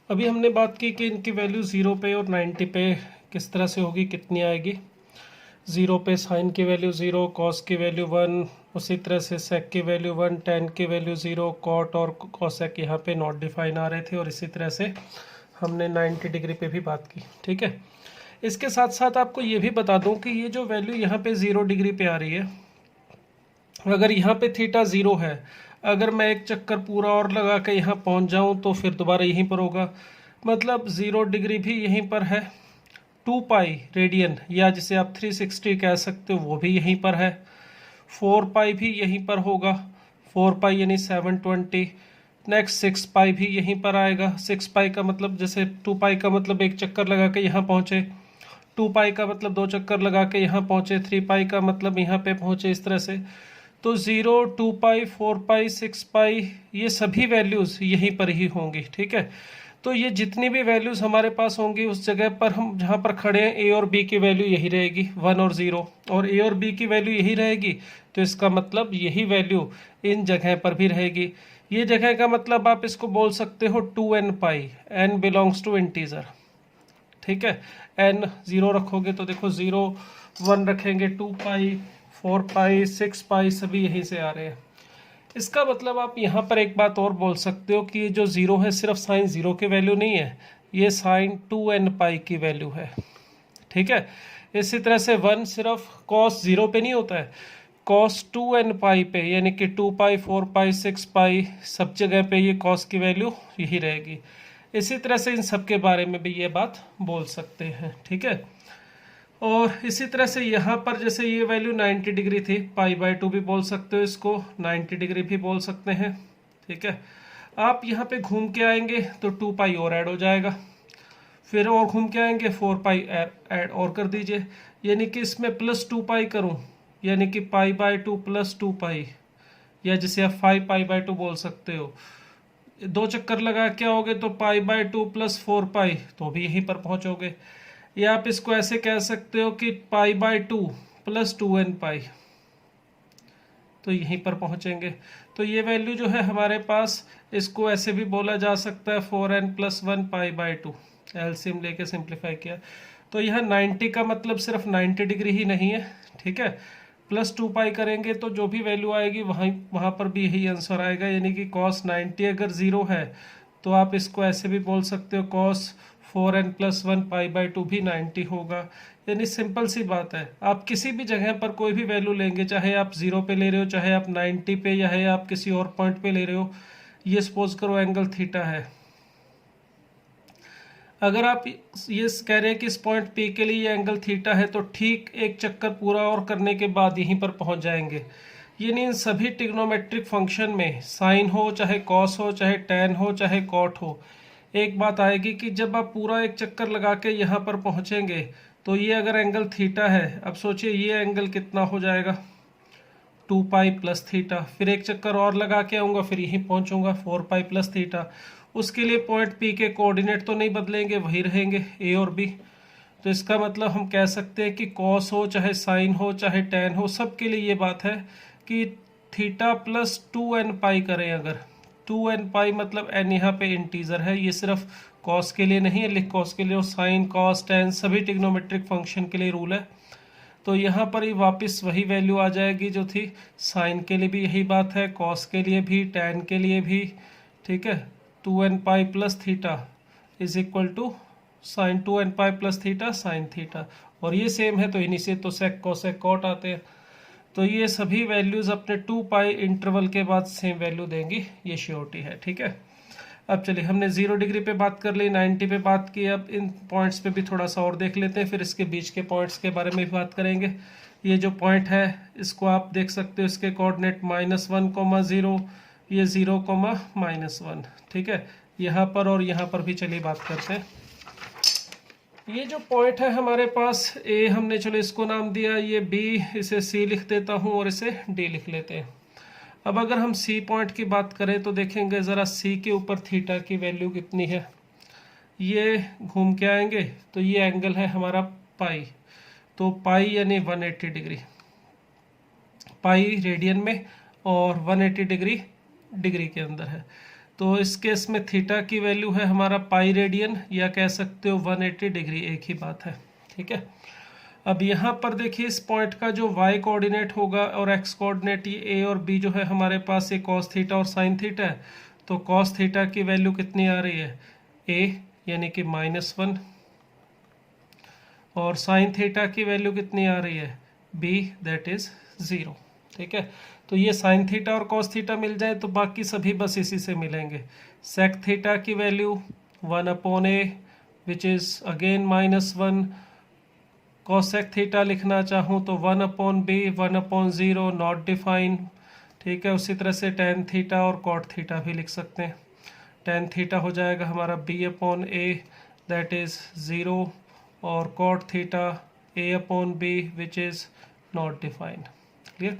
अभी हमने बात की कि इनकी वैल्यू 0 पे और 90 पे किस तरह से होगी, कितनी आएगी। 0 पे साइन की वैल्यू 0, कॉस की वैल्यू 1, उसी तरह से सेक की वैल्यू 1, टेन की वैल्यू 0, कॉट और कॉसेक यहाँ पे नॉट डिफाइन आ रहे थे, और इसी तरह से हमने 90 डिग्री पे भी बात की। ठीक है, इसके साथ साथ आपको ये भी बता दूं कि ये जो वैल्यू यहाँ पे 0 डिग्री पे आ रही है, अगर यहाँ पे थीटा 0 है, अगर मैं एक चक्कर पूरा और लगा के यहाँ पहुँच जाऊँ तो फिर दोबारा यहीं पर होगा, मतलब 0 डिग्री भी यहीं पर है। 2 पाई रेडियन, या जिसे आप 360 कह सकते हो, वो भी यहीं पर है। 4 पाई भी यहीं पर होगा, 4 पाई यानी 720। नेक्स्ट 6 पाई भी यहीं पर आएगा। 6 पाई का मतलब, जैसे 2 पाई का मतलब एक चक्कर लगा के यहाँ पहुँचे, 2 पाई का मतलब 2 चक्कर लगा के यहाँ पहुँचे, 3 पाई का मतलब यहाँ पे पहुँचे, इस तरह से। तो 0, 2 पाई, 4 पाई, 6 पाई, ये सभी वैल्यूज़ यहीं पर ही होंगी। ठीक है, तो ये जितनी भी वैल्यूज़ हमारे पास होंगी उस जगह पर हम जहाँ पर खड़े हैं, ए और बी की वैल्यू यही रहेगी, 1 और 0, और ए और बी की वैल्यू यही रहेगी। तो इसका मतलब यही वैल्यू इन जगह पर भी रहेगी। ये जगह का मतलब आप इसको बोल सकते हो 2n pi, n belongs to integer. ठीक है, n 0 रखोगे तो देखो 0, 1 रखेंगे 2 पाई, 4 पाई, 6 पाई, सभी यहीं से आ रहे हैं। इसका मतलब आप यहाँ पर एक बात और बोल सकते हो कि ये जो 0 है सिर्फ साइन 0 की वैल्यू नहीं है, ये साइन 2n पाई की वैल्यू है। ठीक है, इसी तरह से 1 सिर्फ कॉस 0 पे नहीं होता है, कॉस 2n पाई पे, यानी कि 2 पाई, 4 पाई, 6 पाई, सब जगह पे ये कॉस की वैल्यू यही रहेगी। इसी तरह से इन सब के बारे में भी ये बात बोल सकते हैं। ठीक है, और इसी तरह से यहाँ पर जैसे ये वैल्यू 90 डिग्री थी, π/2 भी बोल सकते हो इसको, 90 डिग्री भी बोल सकते हैं। ठीक है, आप यहाँ पे घूम के आएंगे तो 2 पाई और ऐड हो जाएगा, फिर और घूम के आएंगे 4 पाई ऐड और कर दीजिए, यानी कि इसमें प्लस 2 पाई करूँ, यानी कि π/2 प्लस 2 पाई, या जिसे आप 5 π/2 बोल सकते हो। 2 चक्कर लगा के आओगे तो π/2 प्लस 4 पाई, तो भी यहीं पर पहुँचोगे। या आप इसको ऐसे कह सकते हो कि π/2 प्लस 2n पाई, तो यहीं पर पहुंचेंगे। तो ये वैल्यू जो है हमारे पास, इसको ऐसे भी बोला जा सकता है 4n प्लस 1 π/2, एलसीएम लेके सिंप्लीफाई किया। तो यह 90 का मतलब सिर्फ 90 डिग्री ही नहीं है। ठीक है, प्लस 2 पाई करेंगे तो जो भी वैल्यू आएगी वहाँ पर भी यही आंसर आएगा, यानी कि cos 90 अगर 0 है तो आप इसको ऐसे भी बोल सकते हो cos 4n प्लस 1 π/2 भी 90 होगा। यानी सिंपल सी बात है, आप किसी भी जगह पर कोई भी वैल्यू लेंगे, चाहे आप 0 पे ले रहे हो, चाहे आप 90 पे, या है आप किसी और पॉइंट पे ले रहे हो। ये सपोज करो एंगल थीटा है, अगर आप ये कह रहे हैं कि इस पॉइंट पी के लिए ये एंगल थीटा है, तो ठीक एक चक्कर पूरा और करने के बाद यहीं पर पहुंच जाएंगे। यानी इन सभी ट्रिग्नोमेट्रिक फंक्शन में साइन हो, चाहे कॉस हो, चाहे टैन हो, चाहे कॉट हो, एक बात आएगी कि जब आप पूरा एक चक्कर लगा के यहाँ पर पहुँचेंगे तो ये अगर एंगल थीटा है, अब सोचिए ये एंगल कितना हो जाएगा, 2 पाई प्लस थीटा, फिर एक चक्कर और लगा के आऊँगा, फिर यहीं पहुँचूंगा 4 पाई प्लस थीटा। उसके लिए पॉइंट पी के कोऑर्डिनेट तो नहीं बदलेंगे, वही रहेंगे ए और बी। तो इसका मतलब हम कह सकते हैं कि कॉस हो, चाहे साइन हो, चाहे टैन हो, सब के लिए ये बात है कि थीटा प्लस 2n पाई करें। अगर 2n पाई मतलब n यहाँ पे इंटीजर है, ये सिर्फ कॉस के लिए नहीं है, लिख कॉस के लिए, और साइन, कॉस, टैन सभी ट्रिग्नोमेट्रिक फंक्शन के लिए रूल है। तो यहाँ पर ही वापस वही वैल्यू आ जाएगी जो थी, साइन के लिए भी यही बात है, कॉस के लिए भी, टैन के लिए भी। ठीक है, 2n pi plus theta is equal to sine 2n pi plus theta sine theta, और ये सेम है तो इन्हीं से तो सेक कोसेक कॉट आते हैं। तो ये सभी वैल्यूज़ अपने 2 पाई इंटरवल के बाद सेम वैल्यू देंगी, ये श्योरिटी है। ठीक है, अब चलिए हमने 0 डिग्री पे बात कर ली, 90 पे बात की, अब इन पॉइंट्स पे भी थोड़ा सा और देख लेते हैं, फिर इसके बीच के पॉइंट्स के बारे में भी बात करेंगे। ये जो पॉइंट है इसको आप देख सकते हो, इसके कोऑर्डिनेट -1, 0, ये 0, -1। ठीक है, यहाँ पर और यहाँ पर भी चलिए बात करते हैं। ये जो पॉइंट है हमारे पास, ए हमने चलो इसको नाम दिया, ये बी, इसे सी लिख देता हूँ और इसे डी लिख लेते हैं। अब अगर हम सी पॉइंट की बात करें तो देखेंगे ज़रा सी के ऊपर थीटा की वैल्यू कितनी है। ये घूम के आएंगे तो ये एंगल है हमारा पाई, तो पाई यानी 180 डिग्री, पाई रेडियन में, और 180 डिग्री डिग्री के अंदर है। तो इस केस में थीटा की वैल्यू है हमारा पाई रेडियन, या कह सकते हो 180 डिग्री, एक ही बात है। ठीक है, अब यहाँ पर देखिए इस पॉइंट का जो y कोऑर्डिनेट होगा और x कोऑर्डिनेट, ये a और b जो है हमारे पास, ये cos थीटा और sin थीटा है। तो cos थीटा की वैल्यू कितनी आ रही है, a यानी कि -1, और sin थीटा की वैल्यू कितनी आ रही है, b दैट इज 0। ठीक है, तो ये sin थीटा और cos थीटा मिल जाए तो बाकी सभी बस इसी से मिलेंगे। sec थीटा की value 1/a which is again -1। cosec theta लिखना चाहूँ तो 1/b 1/0 नॉट डिफाइन। ठीक है, उसी तरह से tan थीटा और cot थीटा भी लिख सकते हैं। tan थीटा हो जाएगा हमारा b/a दैट इज 0, और cot theta a/b which is not defined. Clear?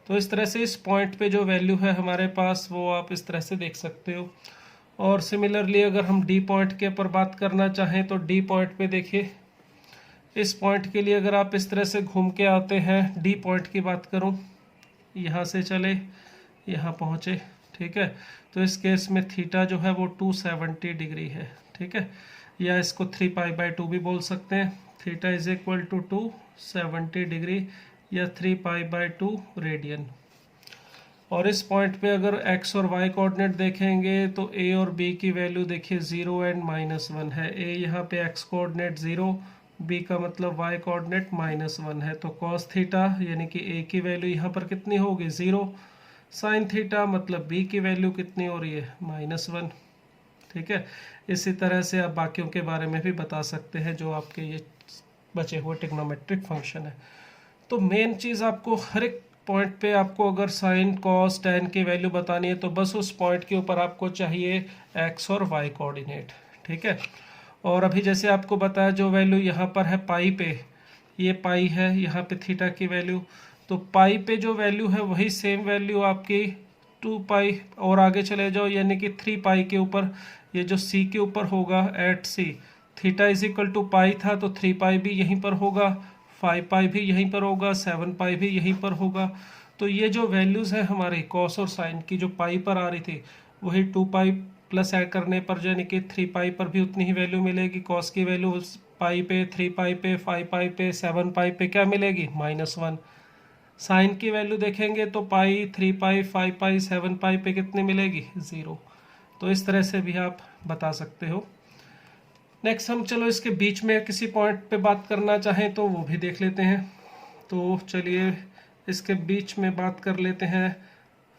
तो इस तरह से इस पॉइंट पे जो वैल्यू है हमारे पास वो आप इस तरह से देख सकते हो। और सिमिलरली अगर हम डी पॉइंट के ऊपर बात करना चाहें तो डी पॉइंट पे देखिए, इस पॉइंट के लिए अगर आप इस तरह से घूम के आते हैं, डी पॉइंट की बात करूं, यहाँ से चले यहाँ पहुँचे। ठीक है, तो इस केस में थीटा जो है वो 270 डिग्री है। ठीक है, या इसको 3π/2 भी बोल सकते हैं। Theta is equal to 270 degree या 3π/2 रेडियन। और इस पॉइंट पे अगर x और y कोऑर्डिनेट देखेंगे तो a और b की वैल्यू देखिए 0 एंड -1 है। a यहाँ पे x कोऑर्डिनेट 0, b का मतलब y कोऑर्डिनेट -1 है। तो cos थीटा यानी कि a की वैल्यू यहाँ पर कितनी होगी, 0। sin थीटा मतलब b की वैल्यू कितनी हो रही है, -1। ठीक है, इसी तरह से आप बाकियों के बारे में भी बता सकते हैं जो आपके ये बचे हुए ट्रिग्नोमेट्रिक फंक्शन है। तो मेन चीज़ आपको हर एक पॉइंट पे आपको अगर साइन कॉस टैन की वैल्यू बतानी है तो बस उस पॉइंट के ऊपर आपको चाहिए एक्स और वाई कोऑर्डिनेट। ठीक है, और अभी जैसे आपको बताया जो वैल्यू यहाँ पर है पाई पे, ये पाई है, यहाँ पे थीटा की वैल्यू, तो पाई पे जो वैल्यू है वही सेम वैल्यू आपकी 2π और आगे चले जाओ यानी कि 3π के ऊपर, ये जो c के ऊपर होगा at c, theta is equal to pi था तो 3π भी यहीं पर होगा, 5π भी यहीं पर होगा, 7π भी यहीं पर होगा। तो ये जो वैल्यूज़ हैं हमारी कॉस और साइन की जो पाई पर आ रही थी वही 2π प्लस ऐड करने पर यानी कि 3π पर भी उतनी ही वैल्यू मिलेगी। कॉस की वैल्यू पाई पे, 3π पे, 5π पे, 7π पे क्या मिलेगी, -1। साइन की वैल्यू देखेंगे तो पाई, 3π, 5π, 7π पे कितनी मिलेगी, 0। तो इस तरह से भी आप बता सकते हो। नेक्स्ट हम चलो इसके बीच में किसी पॉइंट पे बात करना चाहें तो वो भी देख लेते हैं। तो चलिए इसके बीच में बात कर लेते हैं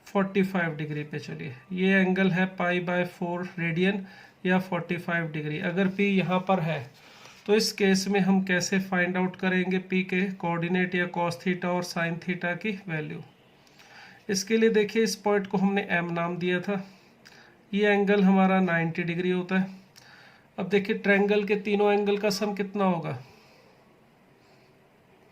45 डिग्री पे। चलिए ये एंगल है π/4 रेडियन या 45 डिग्री। अगर p यहाँ पर है तो इस केस में हम कैसे फाइंड आउट करेंगे p के कोऑर्डिनेट या cos थीटा और sin थीटा की वैल्यू। इसके लिए देखिए इस पॉइंट को हमने m नाम दिया था, ये एंगल हमारा 90 डिग्री होता है। अब देखिए ट्रायंगल के तीनों एंगल का सम कितना होगा,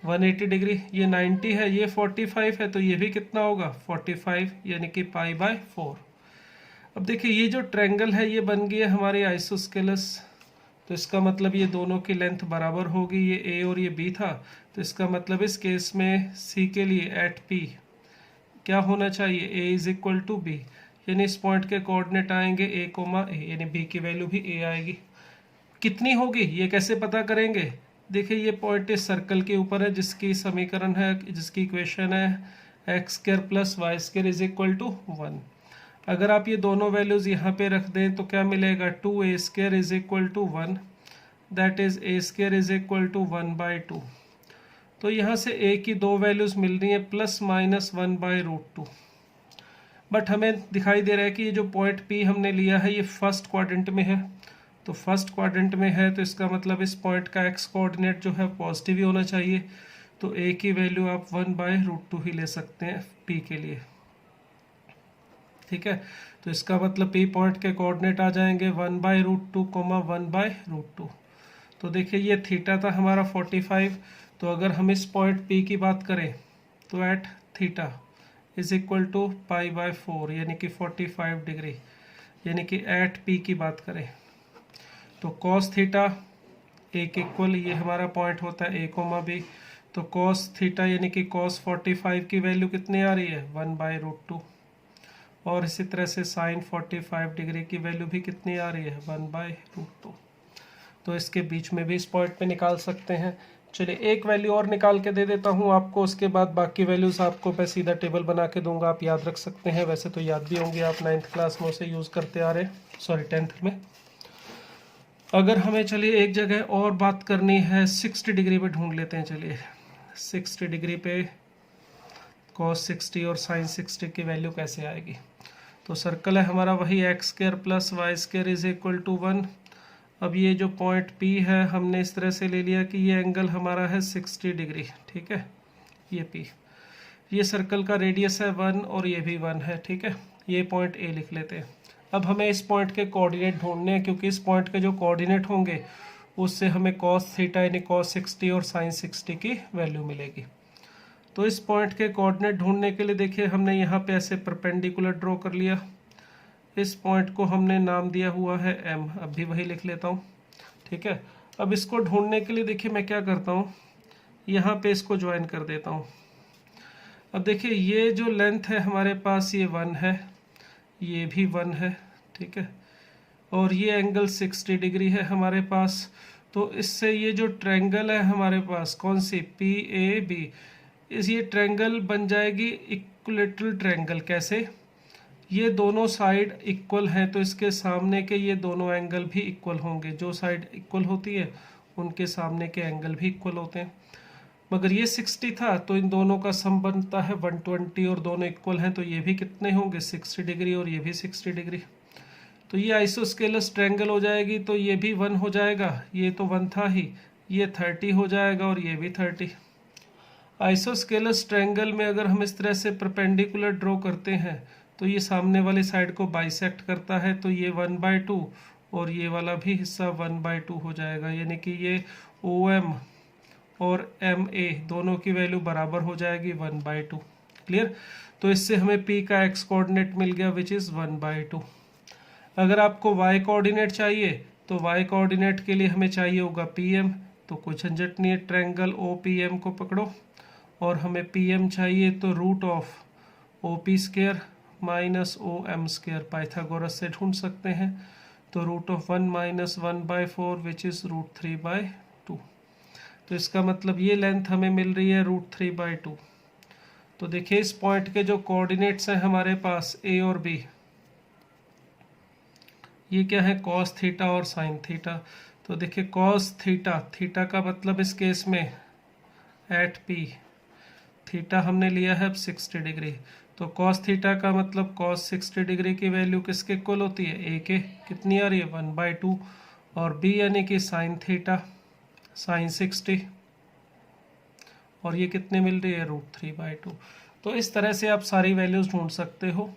180 डिग्री। ये 90 है, ये 45 है, तो ये भी कितना होगा, 45 यानी कि π/4। अब देखिए ये जो ट्रायंगल है ये बन गई है हमारी आइसोस्केलस, तो इसका मतलब ये दोनों की लेंथ बराबर होगी। ये a और ये b था, तो इसका मतलब इस केस में c के लिए एट p क्या होना चाहिए, a is equal to b, यानी इस पॉइंट के कोऑर्डिनेट आएंगे a, यानी b की वैल्यू भी a आएगी। कितनी होगी ये कैसे पता करेंगे, देखिए ये पॉइंट इस सर्कल के ऊपर है जिसकी समीकरण है, जिसकी इक्वेशन है x² + y² is equal to 1। अगर आप ये दोनों वैल्यूज यहाँ पे रख दें तो क्या मिलेगा, 2a² is equal to 1 that is a² is equal to 1/2। तो यहाँ से a की दो वैल्यूज मिल रही है +-1/√2। बट हमें दिखाई दे रहा है कि ये जो पॉइंट P हमने लिया है ये फर्स्ट क्वाड्रेंट में है, तो फर्स्ट क्वाड्रेंट में है तो इसका मतलब इस पॉइंट का x कोऑर्डिनेट जो है पॉजिटिव ही होना चाहिए। तो a की वैल्यू आप 1/√2 ही ले सकते हैं P के लिए। ठीक है, तो इसका मतलब P पॉइंट के कोऑर्डिनेट आ जाएंगे 1/√2, 1/√2। तो देखिए ये थीटा था हमारा 45, तो अगर हम इस पॉइंट P की बात करें तो at theta is equal to π/4 यानी कि 45 डिग्री, यानी कि एट P की बात करें तो cos थीटा एक इक्वल, ये हमारा पॉइंट होता है a, b, तो cos थीटा यानी कि cos 45 की वैल्यू कितनी आ रही है, 1/√2। और इसी तरह से साइन 45 डिग्री की वैल्यू भी कितनी आ रही है 1/√2। तो इसके बीच में भी इस पॉइंट पे निकाल सकते हैं। चलिए एक वैल्यू और निकाल के दे देता हूँ आपको, उसके बाद बाकी वैल्यूज़ आपको मैं सीधा टेबल बना के दूंगा, आप याद रख सकते हैं। वैसे तो याद भी होंगे, आप 9th क्लास में उसे यूज़ करते आ रहे, सॉरी 10th में। अगर हमें चलिए एक जगह और बात करनी है, 60 डिग्री पे ढूंढ लेते हैं। चलिए 60 डिग्री पे cos 60 और sin 60 की वैल्यू कैसे आएगी। तो सर्कल है हमारा वही x² + y² = 1। अब ये जो पॉइंट P है हमने इस तरह से ले लिया कि ये एंगल हमारा है 60 डिग्री, ठीक है, ये P। ये सर्कल का रेडियस है 1 और ये भी 1 है, ठीक है। ये पॉइंट A लिख लेते हैं। अब हमें इस पॉइंट के कोऑर्डिनेट ढूंढने हैं, क्योंकि इस पॉइंट के जो कोऑर्डिनेट होंगे उससे हमें cos θ यानी cos 60 और sin 60 की वैल्यू मिलेगी। तो इस पॉइंट के कोऑर्डिनेट ढूंढने के लिए देखिए हमने यहाँ पे ऐसे परपेंडिकुलर ड्रॉ कर लिया। इस पॉइंट को हमने नाम दिया हुआ है M, अब भी वही लिख लेता हूँ, ठीक है। अब इसको ढूंढने के लिए देखिए मैं क्या करता हूँ, यहाँ पे इसको ज्वाइन कर देता हूँ। अब देखिए ये जो लेंथ है हमारे पास ये 1 है, ये भी 1 है, ठीक है, और ये एंगल 60 डिग्री है हमारे पास। तो इससे ये जो ट्रायंगल है हमारे पास, कौन सी PAB, ये ट्रायंगल बन जाएगी इक्विलेटरल ट्रायंगल। कैसे, ये दोनों साइड इक्वल हैं तो इसके सामने के ये दोनों एंगल भी इक्वल होंगे। जो साइड इक्वल होती है उनके सामने के एंगल भी इक्वल होते हैं। मगर ये 60 था तो इन दोनों का सम बनता है 120 और दोनों इक्वल हैं तो ये भी कितने होंगे 60 डिग्री और ये भी 60 डिग्री। तो ये आइसोस्केलस ट्रायंगल हो जाएगी, तो ये भी 1 हो जाएगा, ये तो 1 था ही, ये 30 हो जाएगा और ये भी 30। आइसोस्केलस ट्रायंगल में अगर हम इस तरह से परपेंडिकुलर ड्रॉ करते हैं तो ये सामने वाली साइड को बाइसेक्ट करता है, तो ये 1/2 और ये वाला भी हिस्सा 1/2 हो जाएगा, यानी कि ये OM और MA दोनों की वैल्यू बराबर हो जाएगी 1/2। क्लियर। तो इससे हमें P का x कोऑर्डिनेट मिल गया विच इज़ 1/2। अगर आपको y कोऑर्डिनेट चाहिए तो y कोऑर्डिनेट के लिए हमें चाहिए होगा PM, तो कोई झंझट नहीं है, ट्रायंगल OPM को पकड़ो और हमें PM चाहिए तो √OP² - OM² पाइथागोरस से ढूंढ सकते हैं। तो √1 - 1/4 विच इज़ √3/2। तो इसका मतलब ये लेंथ हमें मिल रही है √3/2। तो देखिए इस पॉइंट के जो कोऑर्डिनेट्स हैं हमारे पास A और B, ये क्या है cos थीटा और sin थीटा। तो देखिए cos थीटा का मतलब इस केस में एट P, थीटा हमने लिया है अब 60 डिग्री, तो cos थीटा का मतलब cos 60 डिग्री की वैल्यू किसके इक्वल होती है, A के, कितनी आ रही है 1/2, और B यानी कि sin थीटा sin 60, और ये कितने मिल रही है √3/2। तो इस तरह से आप सारी वैल्यूज़ ढूंढ सकते हो।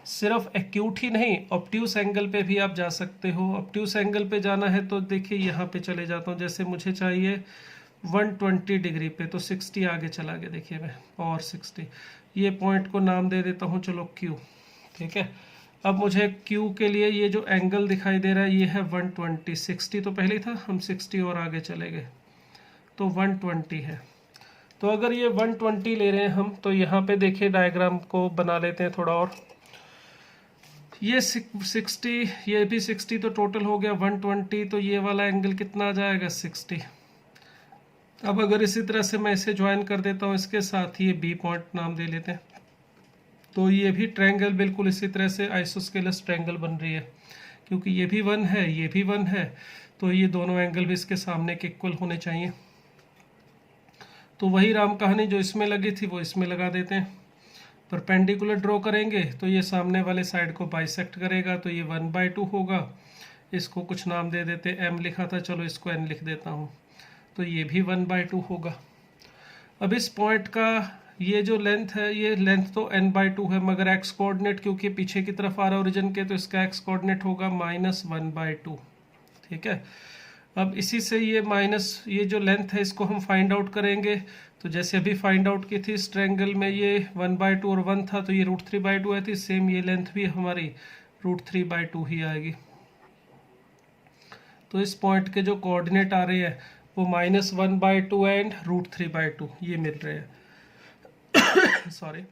सिर्फ एक्यूट ही नहीं, ऑब्ट्यूस एंगल पे भी आप जा सकते हो। ऑब्ट्यूस एंगल पे जाना है तो देखिए यहाँ पे चले जाता हूँ, जैसे मुझे चाहिए 120 डिग्री पे, तो 60 आगे चला गया, देखिए मैं, और 60, ये पॉइंट को नाम दे देता हूँ चलो Q, ठीक है। अब मुझे Q के लिए ये जो एंगल दिखाई दे रहा है ये है 120, 60 तो पहले था, हम 60 और आगे चले गए तो 120 है। तो अगर ये 120 ले रहे हैं हम, तो यहाँ पे देखिए डायग्राम को बना लेते हैं थोड़ा और। ये 60, ये भी 60, तो टोटल हो गया 120, तो ये वाला एंगल कितना आ जाएगा 60। अब अगर इसी तरह से मैं इसे ज्वाइन कर देता हूँ इसके साथ, ये B पॉइंट नाम दे लेते हैं, तो ये भी ट्रायंगल बिल्कुल इसी तरह से आइसोस्केलस ट्रायंगल बन रही है, क्योंकि ये भी 1 है ये भी 1 है, तो ये दोनों एंगल भी इसके सामने के इक्वल होने चाहिए। तो वही राम कहानी जो इसमें लगी थी वो इसमें लगा देते हैं। परपेंडिकुलर ड्रॉ करेंगे तो ये सामने वाले साइड को बाइसेक्ट करेगा, तो ये 1/2 होगा। इसको कुछ नाम दे देते, M लिखा था, चलो इसको N लिख देता हूँ, तो ये भी 1/2 होगा। अब इस पॉइंट का ये जो लेंथ है, ये लेंथ तो n/2 है, मगर x कोऑर्डिनेट क्योंकि पीछे की तरफ आ रहा है ओरिजिन के, तो इसका x कोऑर्डिनेट होगा -1/2, ठीक है। अब इसी से ये माइनस, ये जो लेंथ है इसको हम फाइंड आउट करेंगे। तो जैसे अभी फाइंड आउट की थी इस ट्रायंगल में, ये 1/2 और 1 था, तो ये √3/2 है, थी सेम ये लेंथ भी हमारी √3/2 ही आएगी। तो इस पॉइंट के जो कोऑर्डिनेट आ रहे हैं वो -1/2 एंड √3/2 ये मिल रहे हैं। सॉरी।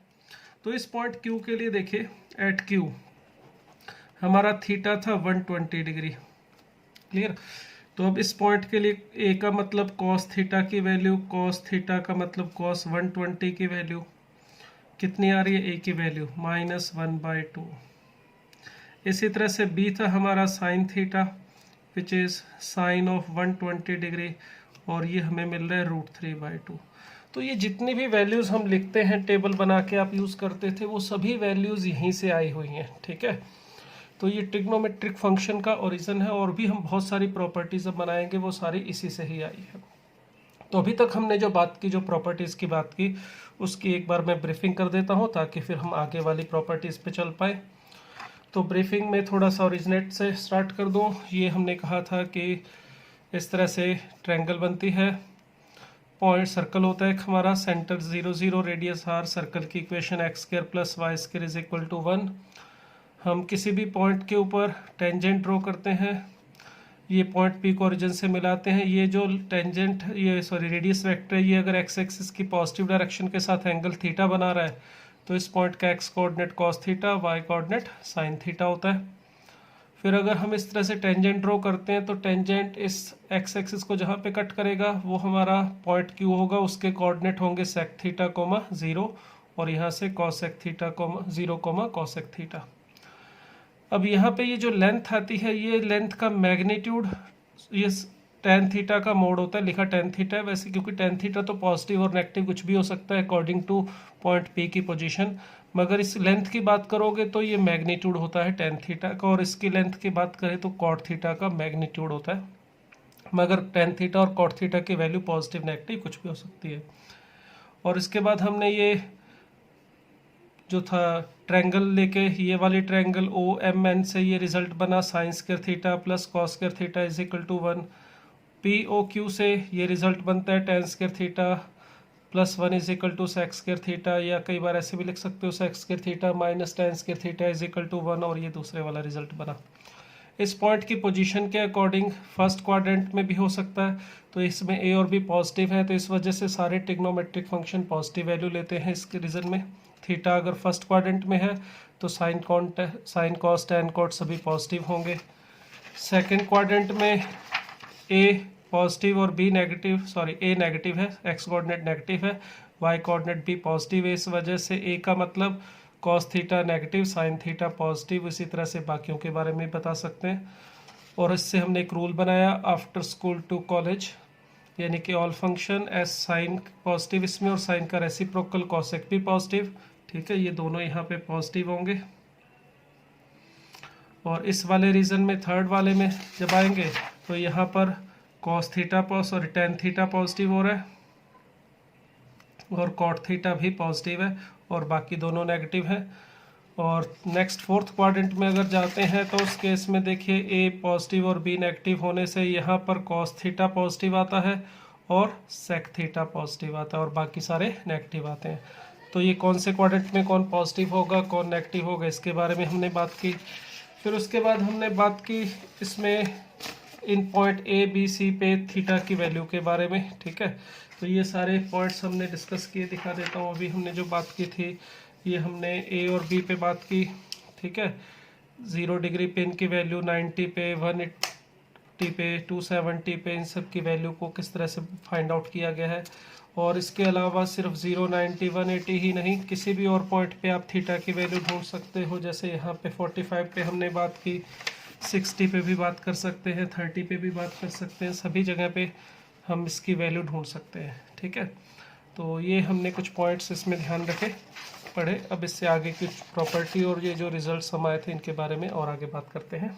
तो इस पॉइंट Q के लिए देखिए, एट Q हमारा थीटा था 120 डिग्री, क्लियर। तो अब इस पॉइंट के लिए A का मतलब कॉस थीटा की वैल्यू, कॉस थीटा का मतलब कॉस 120 की वैल्यू कितनी आ रही है, A की वैल्यू -1/2। इसी तरह से B था हमारा sine theta which is sine of 120 degree, और ये हमें मिल रहा है √3/2। तो ये जितनी भी वैल्यूज़ हम लिखते हैं टेबल बना के आप यूज़ करते थे, वो सभी वैल्यूज़ यहीं से आई हुई हैं, ठीक है। तो ये ट्रिग्नोमेट्रिक फंक्शन का ओरिजिन है, और भी हम बहुत सारी प्रॉपर्टीज़ अब बनाएंगे वो सारी इसी से ही आई है। तो अभी तक हमने जो बात की, जो प्रॉपर्टीज़ की बात की, उसकी एक बार मैं ब्रीफिंग कर देता हूँ ताकि फिर हम आगे वाली प्रॉपर्टीज़ पे चल पाए। तो ब्रीफिंग में थोड़ा सा ओरिजिनेट से स्टार्ट कर दूँ। ये हमने कहा था कि इस तरह से ट्रायंगल बनती है, पॉइंट सर्कल होता है हमारा, सेंटर 0 0, रेडियस r, सर्कल की इक्वेशन x² + y² = 1। हम किसी भी पॉइंट के ऊपर टेंजेंट ड्रॉ करते हैं, ये पॉइंट P को ओरिजिन से मिलाते हैं। ये जो टेंजेंट, ये रेडियस वेक्टर है, ये अगर एक्स एक्सिस की पॉजिटिव डायरेक्शन के साथ एंगल थीटा बना रहा है तो इस पॉइंट का X coordinate cos theta, Y coordinate sine theta होता है। फिर अगर हम इस तरह से टेंजेंट ड्रॉ करते हैं तो टेंजेंट इस एक्स एक्सिस को जहाँ पे कट करेगा वो हमारा पॉइंट Q होगा, उसके कोऑर्डिनेट होंगे सेक थीटा, 0, और यहाँ से कॉसेक थीटा, 0, कॉसेक थीटा। अब यहाँ पे ये जो लेंथ आती है, ये लेंथ का मैग्नीट्यूड, ये टेन थीटा का मोड होता है, लिखा टेन थीटा है वैसे, क्योंकि टेन थीटा तो पॉजिटिव और नेगेटिव कुछ भी हो सकता है अकॉर्डिंग टू पॉइंट P की पोजीशन। मगर इस लेंथ की बात करोगे तो ये मैग्नीट्यूड होता है टेन थीटा का, और इसकी लेंथ की बात करें तो कॉट थीटा का मैग्नीट्यूड होता है। मगर टेन थीटा और कॉट थीटा की वैल्यू पॉजिटिव नेगेटिव कुछ भी हो सकती है। और इसके बाद हमने ये जो था ट्रायंगल लेके, ये वाली ट्रायंगल OMN से ये रिजल्ट बना sin² theta + cos² theta = 1। POQ से ये रिजल्ट बनता है tan² थीटा + 1 = sec² थीटा, या कई बार ऐसे भी लिख सकते हो sec² थीटा - tan² थीटा = 1, और ये दूसरे वाला रिजल्ट बना। इस पॉइंट की पोजीशन के अकॉर्डिंग फर्स्ट क्वाड्रेंट में भी हो सकता है, तो इसमें A और B पॉजिटिव है, तो इस वजह से सारे ट्रिग्नोमेट्रिक फंक्शन पॉजिटिव वैल्यू लेते हैं इसके रीजन में। थीटा अगर फर्स्ट क्वाड्रेंट में है तो साइन कॉस टैन कॉट सभी पॉजिटिव होंगे। सेकंड क्वाड्रेंट में A पॉजिटिव और B नेगेटिव, A नेगेटिव है, x कोऑर्डिनेट नेगेटिव है, y कोऑर्डिनेट भी पॉजिटिव है, इस वजह से A का मतलब cos theta negative, sine theta positive. इसी तरह से बाकियों के बारे में बता सकते हैं। और इससे हमने एक रूल बनाया, आफ्टर स्कूल टू कॉलेज, यानी कि all function S sine positive इसमें, और साइन का रेसिप्रोकल कॉसेक भी पॉजिटिव, ठीक है, ये दोनों यहाँ पे पॉजिटिव होंगे। और इस वाले रीजन में, थर्ड वाले में जब आएंगे तो यहाँ पर cos theta tan theta positive हो रहा है, और कॉट थीटा भी पॉजिटिव है, और बाकी दोनों नेगेटिव है। और नेक्स्ट फोर्थ क्वाड्रेंट में अगर जाते हैं तो उस केस में देखिए A पॉजिटिव और B नेगेटिव होने से यहाँ पर कॉस थीटा पॉजिटिव आता है और सेक थीटा पॉजिटिव आता है, और बाकी सारे नेगेटिव आते हैं। तो ये कौन से क्वाड्रेंट में कौन पॉजिटिव होगा, कौन नेगेटिव होगा, इसके बारे में हमने बात की। फिर उसके बाद हमने बात की इसमें इन पॉइंट A B C पे थीटा की वैल्यू के बारे में, ठीक है। तो ये सारे पॉइंट्स हमने डिस्कस किए, दिखा देता हूँ। अभी हमने जो बात की थी ये हमने A और B पे बात की, ठीक है। 0 डिग्री पे इनकी वैल्यू, 90 पे, 180 पे, 270 पे, इन सब की वैल्यू को किस तरह से फाइंड आउट किया गया है। और इसके अलावा सिर्फ 0, 90, 180 ही नहीं, किसी भी और पॉइंट पे आप थीटा की वैल्यू ढूंढ सकते हो। जैसे यहाँ पे 45 पे हमने बात की, 60 पे भी बात कर सकते हैं, 30 पे भी बात कर सकते हैं, सभी जगह पे हम इसकी वैल्यू ढूंढ सकते हैं, ठीक है। तो ये हमने कुछ पॉइंट्स इसमें ध्यान रखे, पढ़े। अब इससे आगे कुछ प्रॉपर्टी और ये जो रिजल्ट्स हम आए थे इनके बारे में और आगे बात करते हैं।